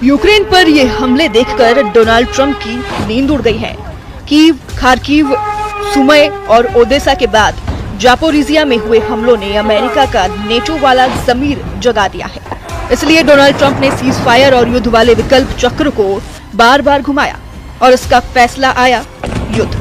Ukraine पर ये हमले देखकर डोनाल्ड ट्रंप की नींद उड़ गई है। कीव, खार्किव, सुमय और ओदेसा के बाद जापोरिजिया में हुए हमलों ने अमेरिका का नेटो वाला ज़मीर जगा दिया है। इसलिए डोनाल्ड ट्रंप ने सीज फायर और युद्ध वाले विकल्प चक्र को बार बार घुमाया और इसका फैसला आया युद्ध।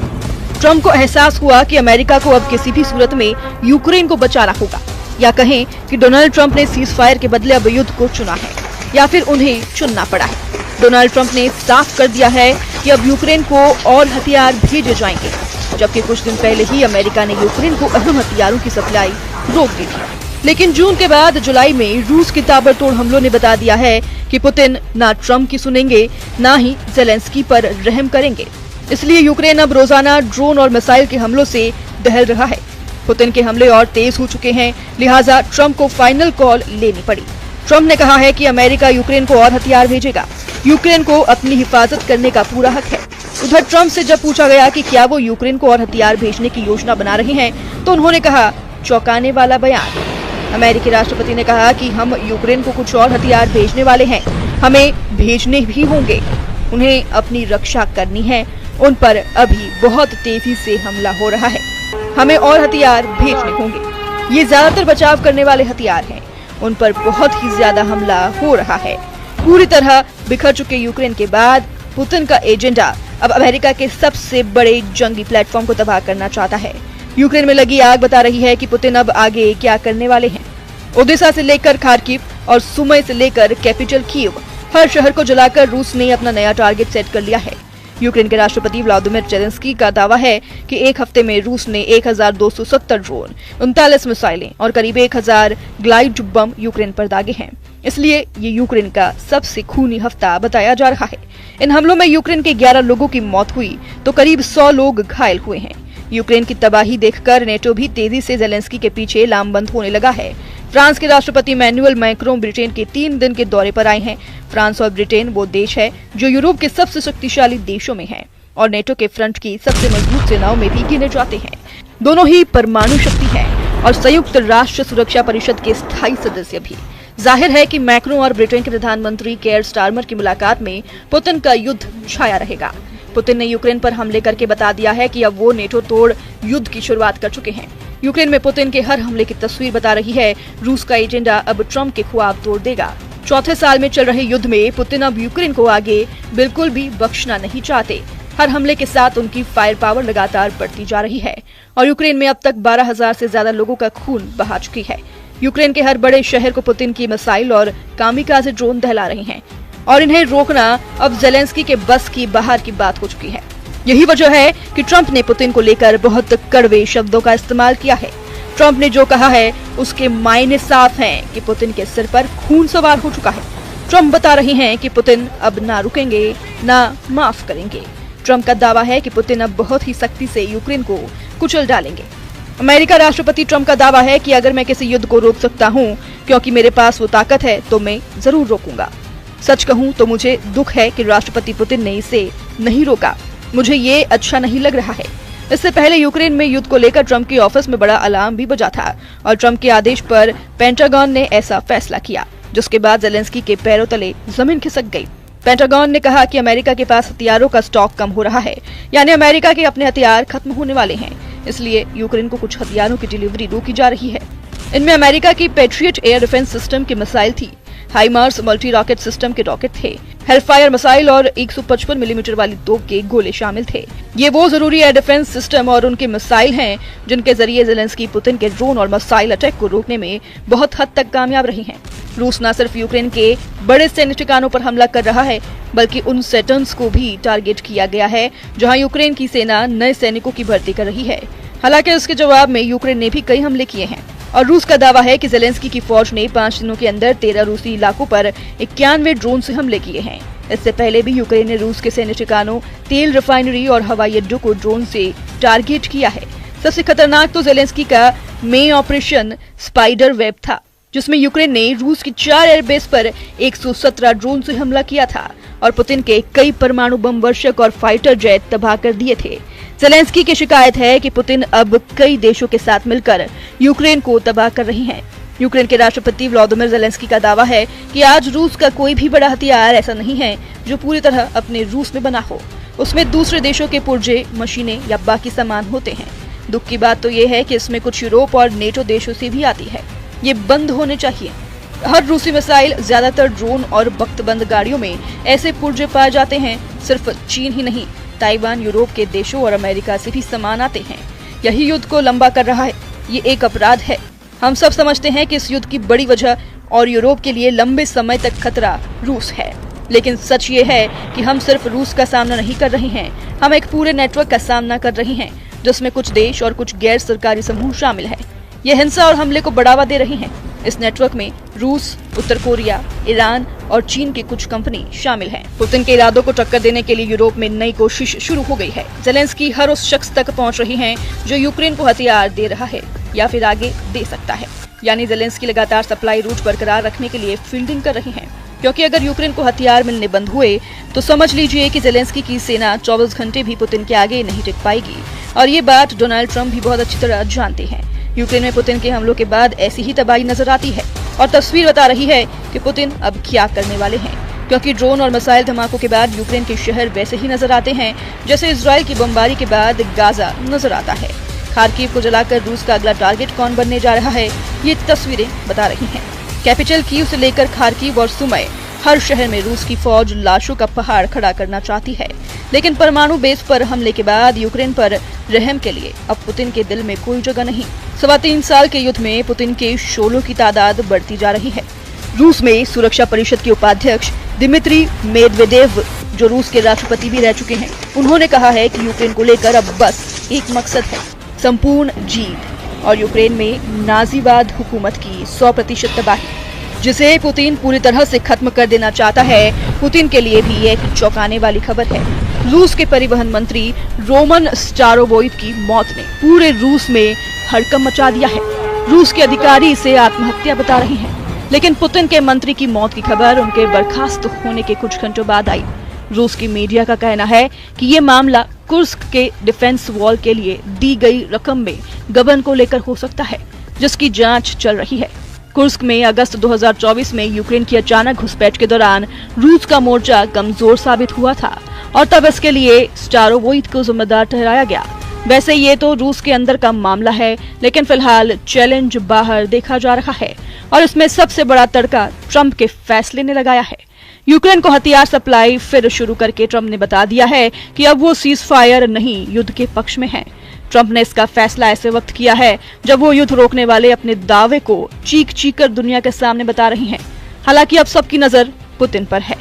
ट्रंप को एहसास हुआ कि अमेरिका को अब किसी भी सूरत में यूक्रेन को बचाना होगा, या कहें कि डोनाल्ड ट्रंप ने सीज फायर के बदले अब युद्ध को चुना है, या फिर उन्हें चुनना पड़ा है। डोनाल्ड ट्रंप ने साफ कर दिया है कि अब यूक्रेन को और हथियार भेजे जाएंगे, जबकि कुछ दिन पहले ही अमेरिका ने यूक्रेन को अहम हथियारों की सप्लाई रोक दी थी। लेकिन जून के बाद जुलाई में रूस की ताबड़तोड़ हमलों ने बता दिया है कि पुतिन ना ट्रंप की सुनेंगे, ना ही ज़ेलेंस्की पर रहम करेंगे। इसलिए यूक्रेन अब रोजाना ड्रोन और मिसाइल के हमलों से दहल रहा है। पुतिन के हमले और तेज हो चुके हैं, लिहाजा ट्रंप को फाइनल कॉल लेनी पड़ी। ट्रंप ने कहा है कि अमेरिका यूक्रेन को और हथियार भेजेगा। यूक्रेन को अपनी हिफाजत करने का पूरा हक है। उधर ट्रंप से जब पूछा गया कि क्या वो यूक्रेन को और हथियार भेजने की योजना बना रहे हैं, तो उन्होंने कहा, चौंकाने वाला बयान। अमेरिकी राष्ट्रपति ने कहा कि हम यूक्रेन को कुछ और हथियार भेजने वाले हैं, हमें भेजने भी होंगे, उन्हें अपनी रक्षा करनी है, उन पर अभी बहुत तेजी से हमला हो रहा है, हमें और हथियार भेजने होंगे। ये ज्यादातर बचाव करने वाले हथियार हैं, उन पर बहुत ही ज्यादा हमला हो रहा है। पूरी तरह बिखर चुके यूक्रेन के बाद पुतिन का एजेंडा अब अमेरिका के सबसे बड़े जंगी प्लेटफॉर्म को तबाह करना चाहता है। यूक्रेन में लगी आग बता रही है कि पुतिन अब आगे क्या करने वाले हैं। ओदेसा से लेकर खार्किव और सुमय से लेकर कैपिटल कीव, हर शहर को जलाकर रूस ने अपना नया टारगेट सेट कर लिया है। यूक्रेन के राष्ट्रपति व्लादिमीर ज़ेलेंस्की का दावा है कि एक हफ्ते में रूस ने 1270 ड्रोन, 39 मिसाइलें और करीब 1000 ग्लाइड बम यूक्रेन पर दागे हैं। इसलिए ये यूक्रेन का सबसे खूनी हफ्ता बताया जा रहा है। इन हमलों में यूक्रेन के 11 लोगों की मौत हुई तो करीब 100 लोग घायल हुए हैं। यूक्रेन की तबाही देखकर नेटो भी तेजी से ज़ेलेंस्की के पीछे लामबंद होने लगा है। फ्रांस के राष्ट्रपति इमैनुअल मैक्रों ब्रिटेन के 3 दिन के दौरे पर आए हैं। फ्रांस और ब्रिटेन वो देश है जो यूरोप के सबसे शक्तिशाली देशों में है और नेटो के फ्रंट की सबसे मजबूत सेनाओं में भी गिने जाते हैं। दोनों ही परमाणु शक्ति है और संयुक्त राष्ट्र सुरक्षा परिषद के स्थायी सदस्य भी। जाहिर है कि मैक्रों और ब्रिटेन के प्रधानमंत्री केयर स्टारमर की मुलाकात में पुतिन का युद्ध छाया रहेगा। पुतिन ने यूक्रेन पर हमले करके बता दिया है कि अब वो नेटो तोड़ युद्ध की शुरुआत कर चुके हैं। यूक्रेन में पुतिन के हर हमले की तस्वीर बता रही है रूस का एजेंडा अब ट्रंप के ख्वाब तोड़ देगा। चौथे साल में चल रहे युद्ध में पुतिन अब यूक्रेन को आगे बिल्कुल भी बख्शना नहीं चाहते। हर हमले के साथ उनकी फायर पावर लगातार बढ़ती जा रही है और यूक्रेन में अब तक 12,000 से ज्यादा लोगों का खून बहा चुकी है। यूक्रेन के हर बड़े शहर को पुतिन की मिसाइल और कामिकाज़े ड्रोन दहला रही हैं और इन्हें रोकना अब ज़ेलेंस्की के बस की बाहर की बात हो चुकी है। यही वजह है कि ट्रंप ने पुतिन को लेकर बहुत कड़वे शब्दों का इस्तेमाल किया है। ट्रंप ने जो कहा है उसके मायने साफ हैं कि पुतिन के सिर पर खून सवार हो चुका है। ट्रंप बता रहे हैं कि पुतिन अब ना रुकेंगे, ना माफ करेंगे। ट्रंप का दावा है कि पुतिन अब बहुत ही सख्ती से यूक्रेन को कुचल डालेंगे। अमेरिका राष्ट्रपति ट्रंप का दावा है कि अगर मैं किसी युद्ध को रोक सकता हूं क्योंकि मेरे पास वो ताकत है तो मैं जरूर रोकूंगा। सच कहूं तो मुझे दुख है कि राष्ट्रपति पुतिन ने इसे नहीं रोका। मुझे ये अच्छा नहीं लग रहा है। इससे पहले यूक्रेन में युद्ध को लेकर ट्रंप के ऑफिस में बड़ा अलार्म भी बजा था और ट्रंप के आदेश पर पेंटागन ने ऐसा फैसला किया, जिसके बाद ज़ेलेंस्की के पैरों तले जमीन खिसक गई। पेंटागन ने कहा कि अमेरिका के पास हथियारों का स्टॉक कम हो रहा है, यानी अमेरिका के अपने हथियार खत्म होने वाले हैं। इसलिए यूक्रेन को कुछ हथियारों की डिलीवरी रोकी जा रही है। इनमें अमेरिका की पैट्रियट एयर डिफेंस सिस्टम की मिसाइल थी, हाइमार्स मल्टी रॉकेट सिस्टम के रॉकेट थे, हेलफायर मिसाइल और 155 मिलीमीटर वाली तोप के गोले शामिल थे। ये वो जरूरी एयर डिफेंस सिस्टम और उनके मिसाइल हैं जिनके जरिए ज़ेलेंस्की पुतिन के ड्रोन और मिसाइल अटैक को रोकने में बहुत हद तक कामयाब रही हैं। रूस न सिर्फ यूक्रेन के बड़े सैन्य ठिकानों पर हमला कर रहा है, बल्कि उन सेटर्न्स को भी टारगेट किया गया है जहां यूक्रेन की सेना नए सैनिकों की भर्ती कर रही है। हालांकि उसके जवाब में यूक्रेन ने भी कई हमले किए हैं और रूस का दावा है कि ज़ेलेंस्की की फौज ने 5 दिनों के अंदर 13 रूसी इलाकों पर 91 ड्रोन से हमले किए हैं। इससे पहले भी यूक्रेन ने रूस के सैन्य ठिकानों, तेल रिफाइनरी और हवाई अड्डों को ड्रोन से टारगेट किया है। सबसे खतरनाक तो ज़ेलेंस्की का मेन ऑपरेशन स्पाइडर वेब था, जिसमें यूक्रेन ने रूस की 4 एयरबेस पर 117 ड्रोन से हमला किया था और पुतिन के कई परमाणु बम वर्षक और फाइटर जेट तबाह कर दिए थे। ज़ेलेंस्की की शिकायत है कि पुतिन अब कई देशों के साथ मिलकर यूक्रेन को तबाह कर रही हैं। यूक्रेन के राष्ट्रपति व्लादिमीर ज़ेलेंस्की का दावा है कि आज रूस का कोई भी बड़ा हथियार ऐसा नहीं है जो पूरी तरह अपने रूस में बना हो। उसमें दूसरे देशों के पुर्जे, मशीनें या बाकी सामान होते हैं। दुख की बात तो ये है कि इसमें कुछ यूरोप और नेटो देशों से भी आती है। ये बंद होने चाहिए। हर रूसी मिसाइल, ज्यादातर ड्रोन और वक्तबंद गाड़ियों में ऐसे पुर्जे पाए जाते हैं। सिर्फ चीन ही नहीं, ताइवान, यूरोप के देशों और अमेरिका से भी सामान आते हैं। यही युद्ध को लंबा कर रहा है। ये एक अपराध है। हम सब समझते हैं कि इस युद्ध की बड़ी वजह और यूरोप के लिए लंबे समय तक खतरा रूस है। लेकिन सच ये है कि हम सिर्फ रूस का सामना नहीं कर रहे हैं, हम एक पूरे नेटवर्क का सामना कर रहे हैं जिसमें कुछ देश और कुछ गैर सरकारी समूह शामिल है। ये हिंसा और हमले को बढ़ावा दे रहे हैं। इस नेटवर्क में रूस, उत्तर कोरिया, ईरान और चीन की कुछ कंपनी शामिल हैं। पुतिन के इरादों को टक्कर देने के लिए यूरोप में नई कोशिश शुरू हो गई है। ज़ेलेंस्की हर उस शख्स तक पहुंच रही हैं जो यूक्रेन को हथियार दे रहा है या फिर आगे दे सकता है। यानी ज़ेलेंस्की लगातार सप्लाई रूट बरकरार रखने के लिए फील्डिंग कर रही हैं। क्योंकि अगर यूक्रेन को हथियार मिलने बंद हुए तो समझ लीजिए कि ज़ेलेंस्की की सेना 24 घंटे भी पुतिन के आगे नहीं टिक पाएगी। और ये बात डोनाल्ड ट्रंप भी बहुत अच्छी तरह जानते हैं। यूक्रेन में पुतिन के हमलों के बाद ऐसी ही तबाही नजर आती है और तस्वीर बता रही है कि पुतिन अब क्या करने वाले हैं। क्योंकि ड्रोन और मिसाइल धमाकों के बाद यूक्रेन के शहर वैसे ही नजर आते हैं जैसे इजराइल की बमबारी के बाद गाजा नजर आता है। खार्किव को जलाकर रूस का अगला टारगेट कौन बनने जा रहा है, ये तस्वीरें बता रही हैं। कैपिटल कीव से लेकर खार्किव और सुमय, हर शहर में रूस की फौज लाशों का पहाड़ खड़ा करना चाहती है। लेकिन परमाणु बेस पर हमले के बाद यूक्रेन पर रहम के लिए अब पुतिन के दिल में कोई जगह नहीं। 3.25 साल के युद्ध में पुतिन के शोलों की तादाद बढ़ती जा रही है। रूस में सुरक्षा परिषद के उपाध्यक्ष दिमित्री मेदवेदेव, जो रूस के राष्ट्रपति भी रह चुके हैं, उन्होंने कहा है कि यूक्रेन को लेकर अब बस एक मकसद है, संपूर्ण जीत और यूक्रेन में नाजीवाद हुकूमत की 100% तबाही, जिसे पुतिन पूरी तरह से खत्म कर देना चाहता है। पुतिन के लिए भी एक चौंकाने वाली खबर है। रूस के परिवहन मंत्री रोमन स्टारोवोइव की मौत ने पूरे रूस में हड़कंप मचा दिया है। रूस के अधिकारी इसे आत्महत्या बता रहे हैं। लेकिन पुतिन के मंत्री की मौत की खबर उनके बर्खास्त होने के कुछ घंटों बाद आई। रूस की मीडिया का कहना है कि ये मामला कुर्स्क के डिफेंस वॉल के लिए दी गई रकम में गबन को लेकर हो सकता है, जिसकी जांच चल रही है। कुर्स्क में अगस्त 2024 में यूक्रेन की अचानक घुसपैठ के दौरान रूस का मोर्चा कमजोर साबित हुआ था और तब इसके लिए स्टारोवोइव को जिम्मेदार ठहराया गया। वैसे ये तो रूस के अंदर का मामला है, लेकिन फिलहाल चैलेंज बाहर देखा जा रहा है और इसमें सबसे बड़ा तड़का ट्रंप के फैसले ने लगाया है। यूक्रेन को हथियार सप्लाई फिर शुरू करके ट्रंप ने बता दिया है कि अब वो सीज फायर नहीं, युद्ध के पक्ष में है। ट्रंप ने इसका फैसला ऐसे वक्त किया है जब वो युद्ध रोकने वाले अपने दावे को चीख चीख कर दुनिया के सामने बता रही हैं। हालांकि अब सबकी नजर पुतिन पर है।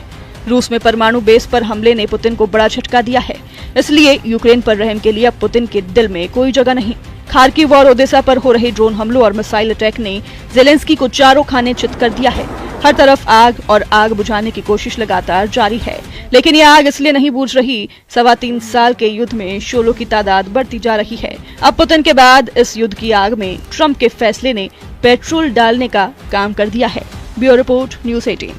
रूस में परमाणु बेस पर हमले ने पुतिन को बड़ा झटका दिया है, इसलिए यूक्रेन पर रहम के लिए अब पुतिन के दिल में कोई जगह नहीं। खार्किव और ओदेसा पर हो रहे ड्रोन हमलों और मिसाइल अटैक ने ज़ेलेंस्की को चारों खाने चित कर दिया है। हर तरफ आग और आग बुझाने की कोशिश लगातार जारी है, लेकिन ये आग इसलिए नहीं बुझ रही। 3.25 साल के युद्ध में शोलों की तादाद बढ़ती जा रही है। अब पुतिन के बाद इस युद्ध की आग में ट्रंप के फैसले ने पेट्रोल डालने का काम कर दिया है। Bureau report, news 18।